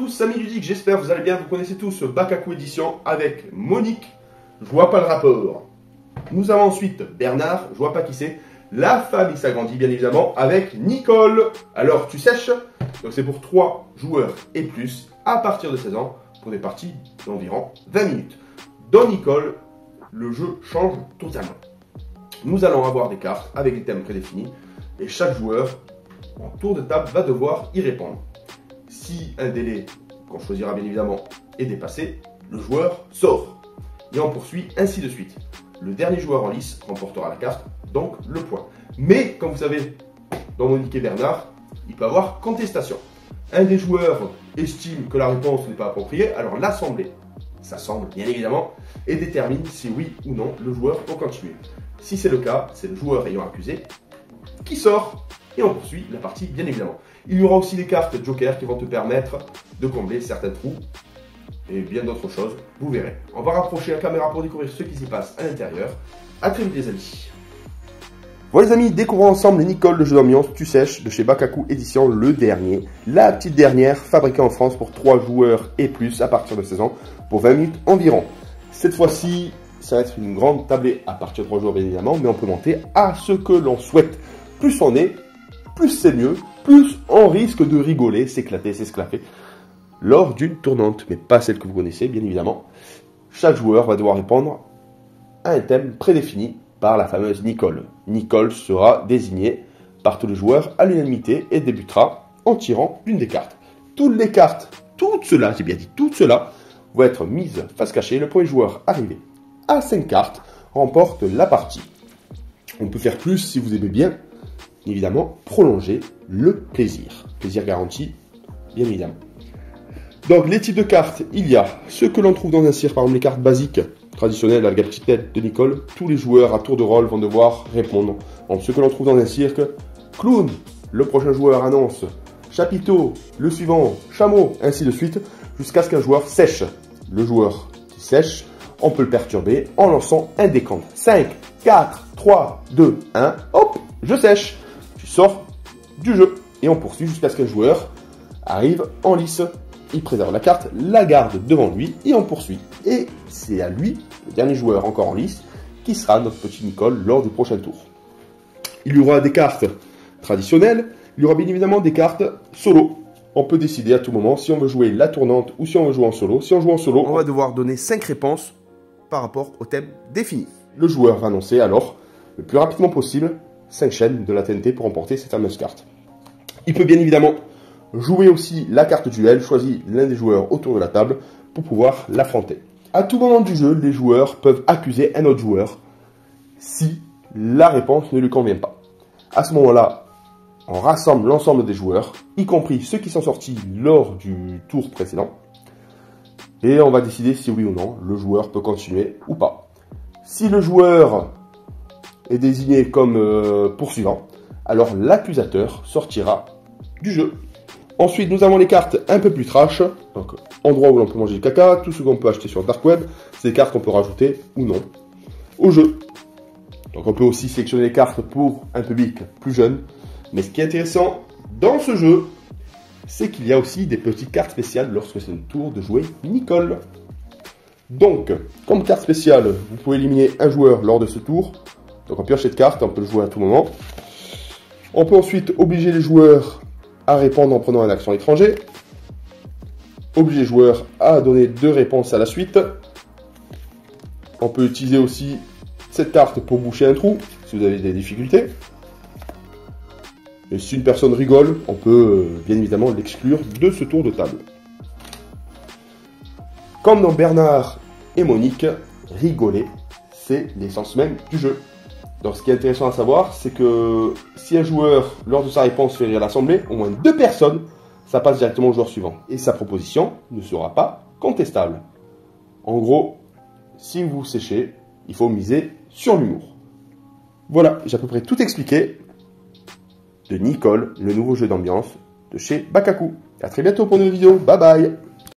tous, amis ludiques, j'espère que vous allez bien, vous connaissez tous Bakaku Édition avec Monique, je vois pas le rapport. Nous avons ensuite Bernard, je vois pas qui c'est, la famille s'agrandit bien évidemment avec Nicole. Alors tu sèches, donc c'est pour 3 joueurs et plus à partir de 16 ans pour des parties d'environ 20 minutes. Dans Nicole, le jeu change totalement. Nous allons avoir des cartes avec des thèmes prédéfinis et chaque joueur en tour de table va devoir y répondre. Si un délai qu'on choisira bien évidemment est dépassé, le joueur sort. Et on poursuit ainsi de suite. Le dernier joueur en lice remportera la carte, donc le point. Mais, comme vous savez, dans Monique et Bernard, il peut y avoir contestation. Un des joueurs estime que la réponse n'est pas appropriée, alors l'assemblée s'assemble bien évidemment et détermine si oui ou non le joueur peut continuer. Si c'est le cas, c'est le joueur ayant accusé qui sort et on poursuit la partie bien évidemment. Il y aura aussi des cartes Joker qui vont te permettre de combler certains trous et bien d'autres choses, vous verrez. On va rapprocher la caméra pour découvrir ce qui s'y passe à l'intérieur. A très vite les amis. Voilà les amis, découvrons ensemble les Nicole, le jeu d'ambiance Tu sèches de chez Bakaku Édition, le dernier. La petite dernière, fabriquée en France pour 3 joueurs et plus à partir de 16 ans, pour 20 minutes environ. Cette fois-ci, ça va être une grande tablée à partir de 3 joueurs bien évidemment, mais on peut monter à ce que l'on souhaite. Plus on est, plus c'est mieux, plus on risque de rigoler, s'éclater, s'esclaffer lors d'une tournante, mais pas celle que vous connaissez bien évidemment. Chaque joueur va devoir répondre à un thème prédéfini par la fameuse Nicole. Nicole sera désignée par tous les joueurs à l'unanimité et débutera en tirant une des cartes. Toutes les cartes, toutes ceux-là, j'ai bien dit toutes ceux-là, vont être mises face cachée. Le premier joueur arrivé à 5 cartes remporte la partie. On peut faire plus si vous aimez bien, évidemment, prolonger le plaisir. Plaisir garanti, bien évidemment. Donc, les types de cartes, il y a ceux que l'on trouve dans un cirque, par exemple les cartes basiques, traditionnelles avec la petite tête de Nicole. Tous les joueurs à tour de rôle vont devoir répondre. Donc, ceux que l'on trouve dans un cirque, clown, le prochain joueur annonce, chapiteau, le suivant, chameau, ainsi de suite, jusqu'à ce qu'un joueur sèche. Le joueur qui sèche, on peut le perturber en lançant un décompte. 5, 4, 3, 2, 1, hop, je sèche. Tu sors du jeu et on poursuit jusqu'à ce qu'un joueur arrive en lice. Il préserve la carte, la garde devant lui et on poursuit. Et c'est à lui, le dernier joueur encore en lice, qui sera notre petit Nicole lors du prochain tour. Il y aura des cartes traditionnelles, il y aura bien évidemment des cartes solo. On peut décider à tout moment si on veut jouer la tournante ou si on veut jouer en solo. Si on joue en solo, on va devoir donner 5 réponses par rapport au thème défini. Le joueur va annoncer alors, le plus rapidement possible, 5 chaînes de la TNT pour remporter cette fameuse carte. Il peut bien évidemment jouer aussi la carte duel, choisit l'un des joueurs autour de la table pour pouvoir l'affronter. À tout moment du jeu, les joueurs peuvent accuser un autre joueur si la réponse ne lui convient pas. À ce moment-là, on rassemble l'ensemble des joueurs, y compris ceux qui sont sortis lors du tour précédent, et on va décider si oui ou non le joueur peut continuer ou pas. Si le joueur est désigné comme poursuivant, alors l'accusateur sortira du jeu. Ensuite, nous avons les cartes un peu plus trash, donc endroit où l'on peut manger du caca, tout ce qu'on peut acheter sur le dark web, ces cartes qu'on peut rajouter ou non au jeu. Donc on peut aussi sélectionner les cartes pour un public plus jeune, mais ce qui est intéressant dans ce jeu, c'est qu'il y a aussi des petites cartes spéciales lorsque c'est le tour de jouer Nicole. Donc, comme carte spéciale, vous pouvez éliminer un joueur lors de ce tour, donc on pioche cette carte, on peut le jouer à tout moment. On peut ensuite obliger les joueurs à répondre en prenant un accent étranger. Obliger les joueurs à donner 2 réponses à la suite. On peut utiliser aussi cette carte pour boucher un trou, si vous avez des difficultés. Et si une personne rigole, on peut bien évidemment l'exclure de ce tour de table. Comme dans Bernard et Monique, rigoler, c'est l'essence même du jeu. Donc ce qui est intéressant à savoir, c'est que si un joueur, lors de sa réponse, fait rire l'assemblée, au moins 2 personnes, ça passe directement au joueur suivant. Et sa proposition ne sera pas contestable. En gros, si vous séchez, il faut miser sur l'humour. Voilà, j'ai à peu près tout expliqué de Nicole, le nouveau jeu d'ambiance de chez Bakaku. A très bientôt pour une nouvelle vidéo. Bye bye!